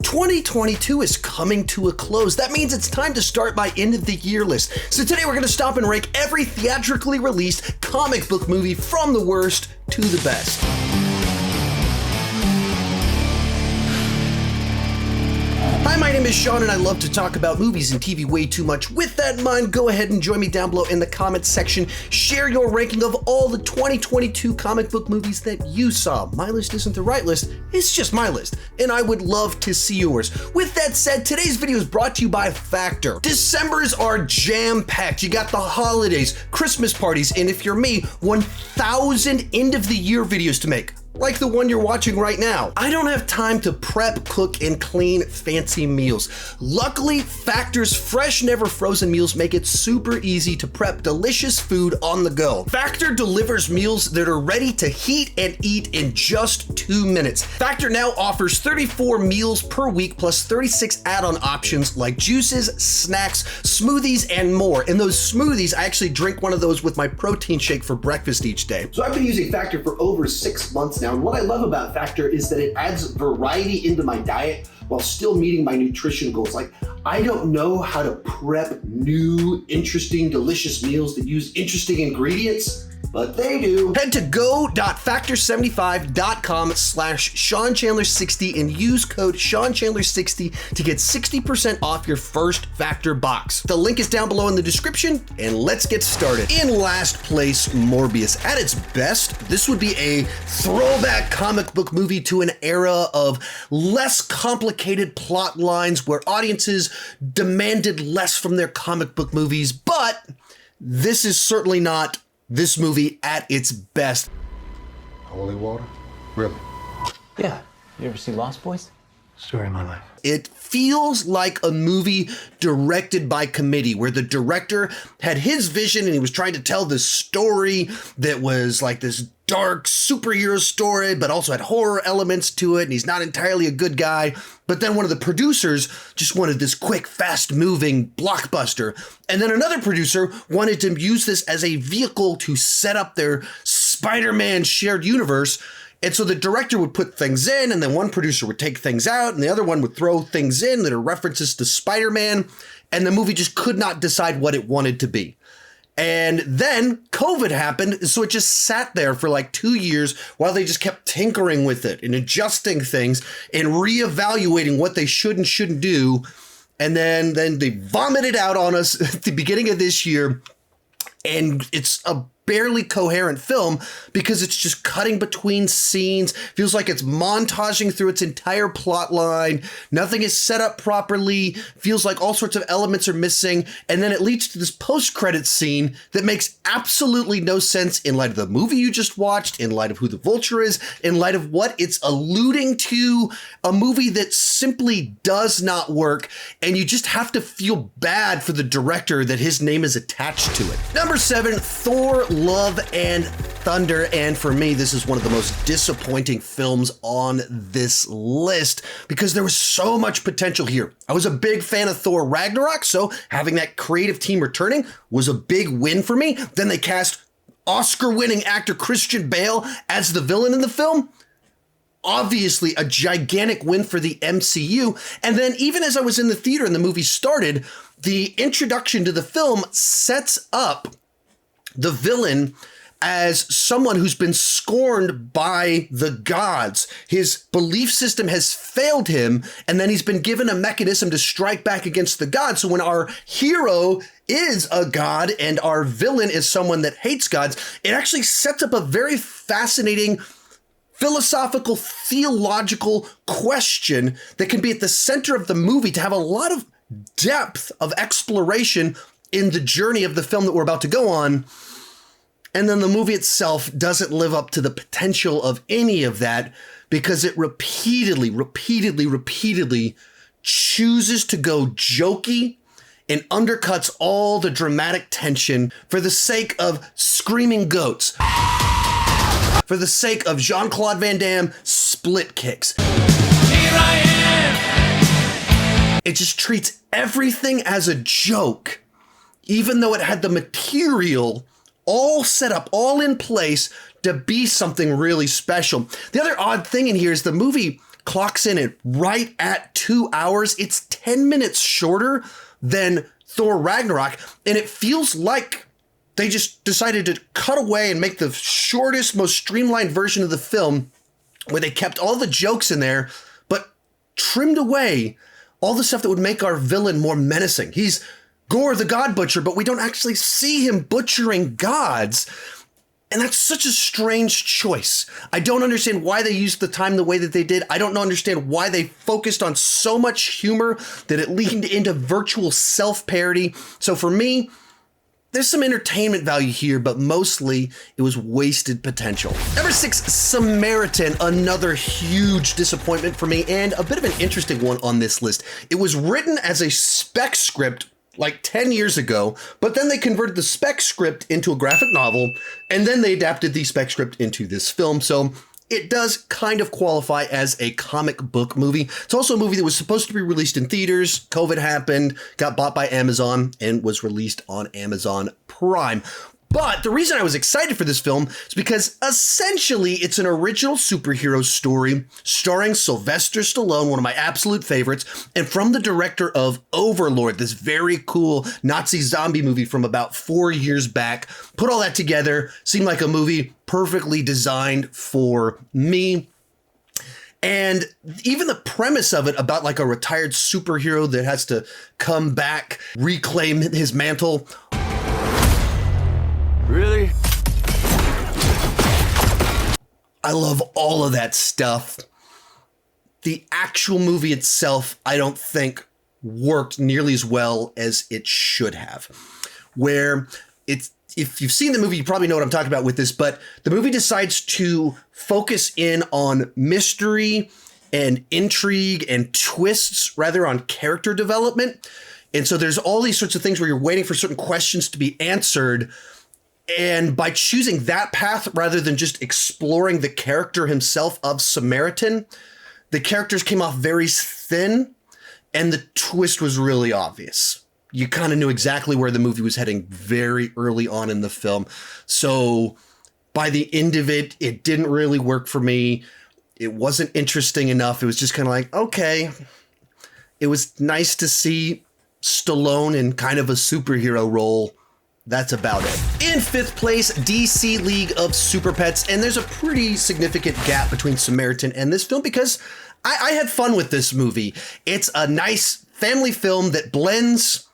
2022 is coming to a close. That means it's time to start my end of the year list. So today we're going to stop and rank every theatrically released comic book movie from the worst to the best. Hi, my name is Sean and I love to talk about movies and TV way too much. With that in mind, go ahead and join me down below in the comments section. Share your ranking of all the 2022 comic book movies that you saw. My list isn't the right list, it's just my list, and I would love to see yours. With that said, today's video is brought to you by Factor. Decembers are jam-packed. You got the holidays, Christmas parties, and if you're me, 1,000 end of the year videos to make. Like the one you're watching right now. I don't have time to prep, cook, and clean fancy meals. Luckily, Factor's fresh, never frozen meals make it super easy to prep delicious food on the go. Factor delivers meals that are ready to heat and eat in just 2 minutes. Factor now offers 34 meals per week plus 36 add-on options like juices, snacks, smoothies, and more. And those smoothies, I actually drink one of those with my protein shake for breakfast each day. So I've been using Factor for over 6 months now. And what I love about Factor is that it adds variety into my diet while still meeting my nutrition goals. Like, I don't know how to prep new, interesting, delicious meals that use interesting ingredients, but they do. Head to go.factor75.com/SeanChandler60 and use code SeanChandler60 to get 60% off your first Factor box. The link is down below in the description, and let's get started. In last place, Morbius. At its best, this would be a throwback comic book movie to an era of less complicated plot lines where audiences demanded less from their comic book movies, but this is certainly not this movie at its best. Holy water? Really? Yeah. You ever see Lost Boys? Story of my life. It feels like a movie directed by committee where the director had his vision and he was trying to tell this story that was like this dark superhero story, but also had horror elements to it. And he's not entirely a good guy. But then one of the producers just wanted this quick, fast moving blockbuster. And then another producer wanted to use this as a vehicle to set up their Spider-Man shared universe. And so the director would put things in, and then one producer would take things out, and the other one would throw things in that are references to Spider-Man, and the movie just could not decide what it wanted to be. And then COVID happened, so it just sat there for like 2 years while they just kept tinkering with it and adjusting things and reevaluating what they should and shouldn't do. And then they vomited out on us at the beginning of this year, and it's a barely coherent film because it's just cutting between scenes. Feels like it's montaging through its entire plot line. Nothing is set up properly. Feels like all sorts of elements are missing. And then it leads to this post-credits scene that makes absolutely no sense in light of the movie you just watched, in light of who the Vulture is, in light of what it's alluding to, a movie that simply does not work. And you just have to feel bad for the director that his name is attached to it. Number 7, Thor: Love and Thunder, and for me, this is one of the most disappointing films on this list because there was so much potential here. I was a big fan of Thor Ragnarok, so having that creative team returning was a big win for me. Then they cast Oscar-winning actor Christian Bale as the villain in the film. Obviously a gigantic win for the MCU. And then even as I was in the theater and the movie started, the introduction to the film sets up the villain as someone who's been scorned by the gods. His belief system has failed him, and then he's been given a mechanism to strike back against the gods. So when our hero is a god and our villain is someone that hates gods, it actually sets up a very fascinating philosophical, theological question that can be at the center of the movie to have a lot of depth of exploration in the journey of the film that we're about to go on. And then the movie itself doesn't live up to the potential of any of that because it repeatedly chooses to go jokey and undercuts all the dramatic tension for the sake of screaming goats, for the sake of Jean-Claude Van Damme split kicks. Here I am. It just treats everything as a joke, even though it had the material all set up, all in place to be something really special. The other odd thing in here is the movie clocks in at right at 2 hours. It's 10 minutes shorter than Thor Ragnarok, and it feels like they just decided to cut away and make the shortest, most streamlined version of the film, where they kept all the jokes in there, but trimmed away all the stuff that would make our villain more menacing. He's Gore the God Butcher, but we don't actually see him butchering gods. And that's such a strange choice. I don't understand why they used the time the way that they did. I don't understand why they focused on so much humor that it leaned into virtual self-parody. So for me, there's some entertainment value here, but mostly it was wasted potential. Number 6, Samaritan, another huge disappointment for me and a bit of an interesting one on this list. It was written as a spec script like 10 years ago, but then they converted the spec script into a graphic novel, and then they adapted the spec script into this film. So it does kind of qualify as a comic book movie. It's also a movie that was supposed to be released in theaters. COVID happened, got bought by Amazon, and was released on Amazon Prime. But the reason I was excited for this film is because essentially it's an original superhero story starring Sylvester Stallone, one of my absolute favorites, and from the director of Overlord, this very cool Nazi zombie movie from about 4 years back. Put all that together, seemed like a movie perfectly designed for me. And even the premise of it about like a retired superhero that has to come back, reclaim his mantle. Really? I love all of that stuff. The actual movie itself, I don't think worked nearly as well as it should have. Where it's, if you've seen the movie, you probably know what I'm talking about with this, but the movie decides to focus in on mystery and intrigue and twists rather on character development. And so there's all these sorts of things where you're waiting for certain questions to be answered. And by choosing that path rather than just exploring the character himself of Samaritan, the characters came off very thin and the twist was really obvious. You kind of knew exactly where the movie was heading very early on in the film. So by the end of it, it didn't really work for me. It wasn't interesting enough. It was just kind of like, okay, it was nice to see Stallone in kind of a superhero role. That's about it. In 5th place, DC League of Super Pets. And there's a pretty significant gap between Samaritan and this film because I had fun with this movie. It's a nice family film that blends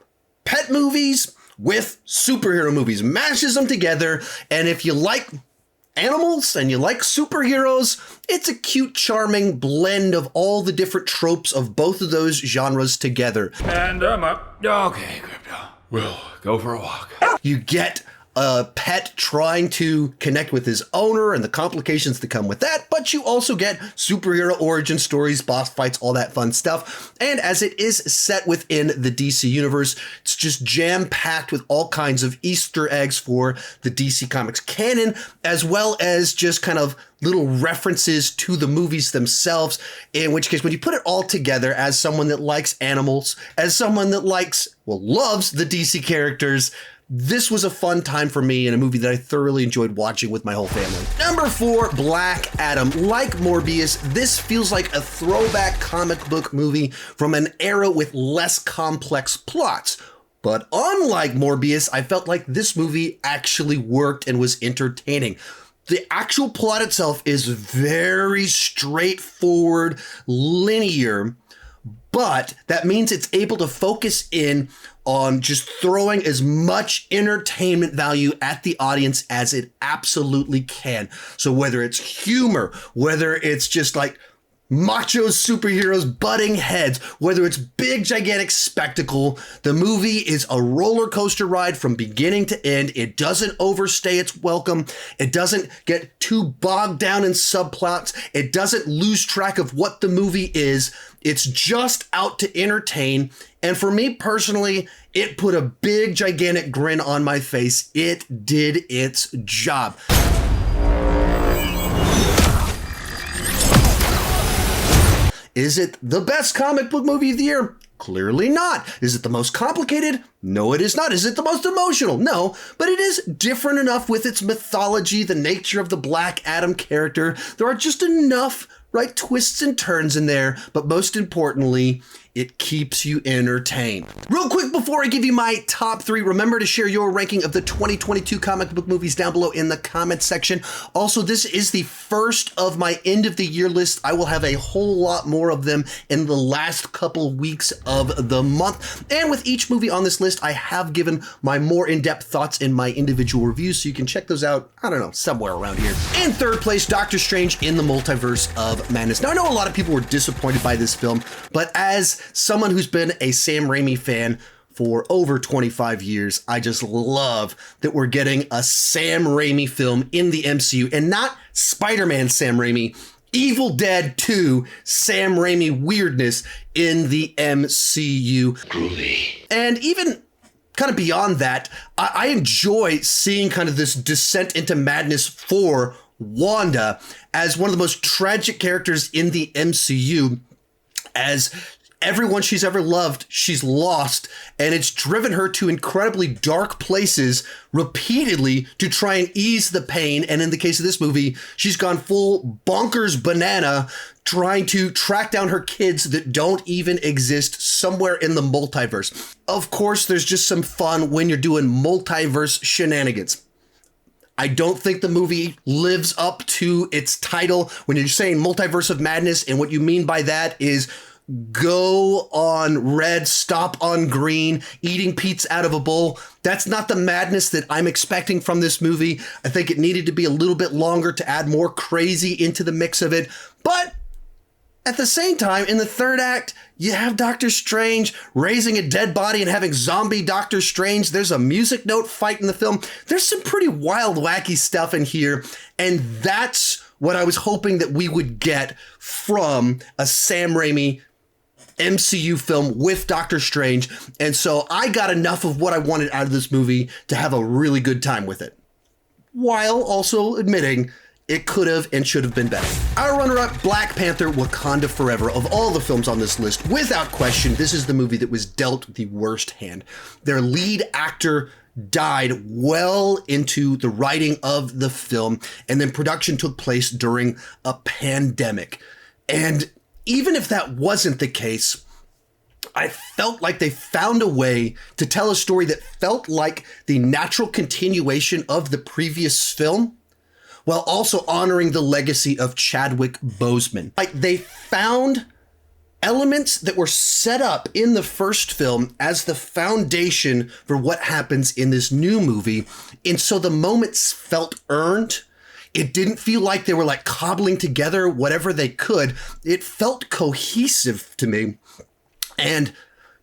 pet movies with superhero movies, mashes them together. And if you like animals and you like superheroes, it's a cute, charming blend of all the different tropes of both of those genres together. And I'm up. Okay, Crypto. We'll go for a walk. You get a pet trying to connect with his owner and the complications that come with that, but you also get superhero origin stories, boss fights, all that fun stuff. And as it is set within the DC universe, it's just jam-packed with all kinds of Easter eggs for the DC Comics canon, as well as just kind of little references to the movies themselves, in which case, when you put it all together as someone that likes animals, as someone that loves the DC characters, this was a fun time for me and a movie that I thoroughly enjoyed watching with my whole family. Number 4, Black Adam. Like Morbius, this feels like a throwback comic book movie from an era with less complex plots. But unlike Morbius, I felt like this movie actually worked and was entertaining. The actual plot itself is very straightforward, linear, but that means it's able to focus in on just throwing as much entertainment value at the audience as it absolutely can. So whether it's humor, whether it's just like macho superheroes butting heads, whether it's big, gigantic spectacle, the movie is a roller coaster ride from beginning to end. It doesn't overstay its welcome. It doesn't get too bogged down in subplots. It doesn't lose track of what the movie is. It's just out to entertain. And for me personally, it put a big, gigantic grin on my face. It did its job. Is it the best comic book movie of the year? Clearly not. Is it the most complicated? No, it is not. Is it the most emotional? No, but it is different enough with its mythology, the nature of the Black Adam character. There are just enough right twists and turns in there, but most importantly, it keeps you entertained. Real quick before I give you my top 3, remember to share your ranking of the 2022 comic book movies down below in the comments section. Also, this is the first of my end of the year list. I will have a whole lot more of them in the last couple weeks of the month. And with each movie on this list, I have given my more in-depth thoughts in my individual reviews, so you can check those out, I don't know, somewhere around here. In third place, Doctor Strange in the Multiverse of Madness. Now, I know a lot of people were disappointed by this film, but as someone who's been a Sam Raimi fan for over 25 years, I just love that we're getting a Sam Raimi film in the MCU, and not Spider-Man Sam Raimi, Evil Dead 2 Sam Raimi weirdness in the MCU. Groovy. And even kind of beyond that, I enjoy seeing kind of this descent into madness for Wanda as one of the most tragic characters in the MCU, as everyone she's ever loved, she's lost, and it's driven her to incredibly dark places repeatedly to try and ease the pain. And in the case of this movie, she's gone full bonkers banana trying to track down her kids that don't even exist somewhere in the multiverse. Of course, there's just some fun when you're doing multiverse shenanigans. I don't think the movie lives up to its title when you're saying Multiverse of Madness, and what you mean by that is go on red, stop on green, eating pizza out of a bowl. That's not the madness that I'm expecting from this movie. I think it needed to be a little bit longer to add more crazy into the mix of it. But at the same time, in the third act, you have Doctor Strange raising a dead body and having zombie Doctor Strange. There's a music note fight in the film. There's some pretty wild, wacky stuff in here. And that's what I was hoping that we would get from a Sam Raimi MCU film with Doctor Strange. And so I got enough of what I wanted out of this movie to have a really good time with it, while also admitting it could have and should have been better. Our runner-up, Black Panther: Wakanda Forever. Of all the films on this list, without question, this is the movie that was dealt the worst hand. Their lead actor died well into the writing of the film, and then production took place during a pandemic. And even if that wasn't the case, I felt like they found a way to tell a story that felt like the natural continuation of the previous film, while also honoring the legacy of Chadwick Boseman. Like, they found elements that were set up in the first film as the foundation for what happens in this new movie. And so the moments felt earned. It didn't feel like they were like cobbling together whatever they could. It felt cohesive to me. And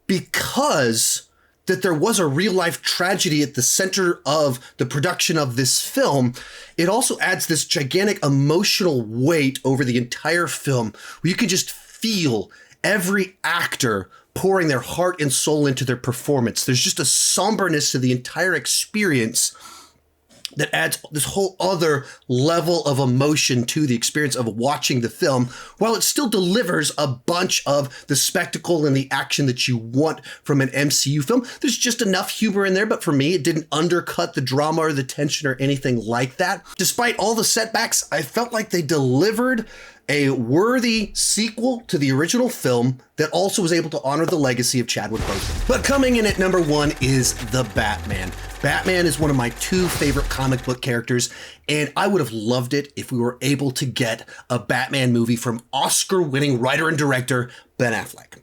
because that there was a real life tragedy at the center of the production of this film, it also adds this gigantic emotional weight over the entire film, where you can just feel every actor pouring their heart and soul into their performance. There's just a somberness to the entire experience that adds this whole other level of emotion to the experience of watching the film, while it still delivers a bunch of the spectacle and the action that you want from an MCU film. There's just enough humor in there, but for me, it didn't undercut the drama or the tension or anything like that. Despite all the setbacks, I felt like they delivered a worthy sequel to the original film that also was able to honor the legacy of Chadwick Boseman. But coming in at number 1 is The Batman. Batman is one of my 2 favorite comic book characters, and I would have loved it if we were able to get a Batman movie from Oscar-winning writer and director Ben Affleck.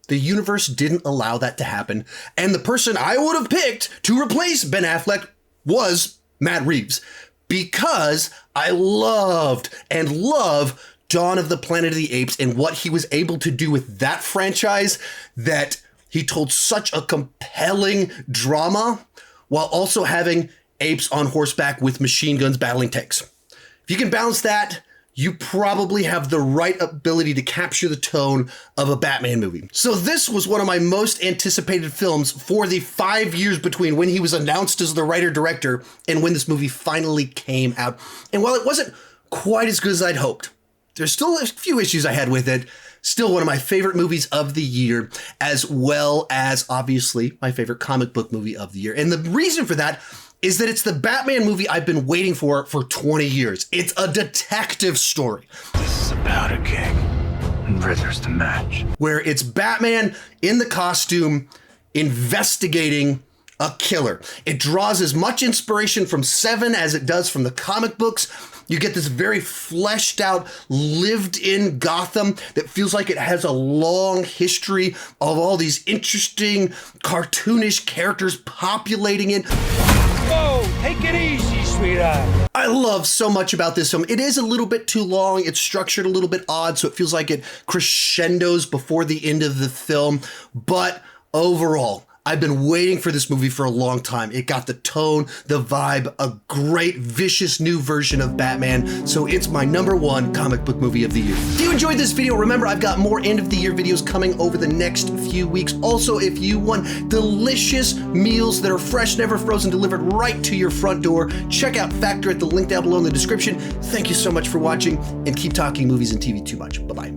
The universe didn't allow that to happen, and the person I would have picked to replace Ben Affleck was Matt Reeves, because I loved and love Dawn of the Planet of the Apes and what he was able to do with that franchise, that he told such a compelling drama while also having apes on horseback with machine guns battling tanks. If you can balance that, you probably have the right ability to capture the tone of a Batman movie. So this was one of my most anticipated films for the 5 years between when he was announced as the writer-director and when this movie finally came out. And while it wasn't quite as good as I'd hoped, there's still a few issues I had with it. Still one of my favorite movies of the year, as well as obviously my favorite comic book movie of the year. And the reason for that is that it's the Batman movie I've been waiting for 20 years. It's a detective story. This is a powder keg, and Ritter's the match. Where it's Batman in the costume investigating a killer. It draws as much inspiration from Seven as it does from the comic books. You get this very fleshed out, lived in Gotham that feels like it has a long history of all these interesting cartoonish characters populating it. Whoa, take it easy, sweetheart. I love so much about this film. It is a little bit too long. It's structured a little bit odd, so it feels like it crescendos before the end of the film. But overall, I've been waiting for this movie for a long time. It got the tone, the vibe, a great, vicious new version of Batman. So it's my #1 comic book movie of the year. If you enjoyed this video, remember I've got more end of the year videos coming over the next few weeks. Also, if you want delicious meals that are fresh, never frozen, delivered right to your front door, check out Factor at the link down below in the description. Thank you so much for watching, and keep talking movies and TV too much. Bye-bye.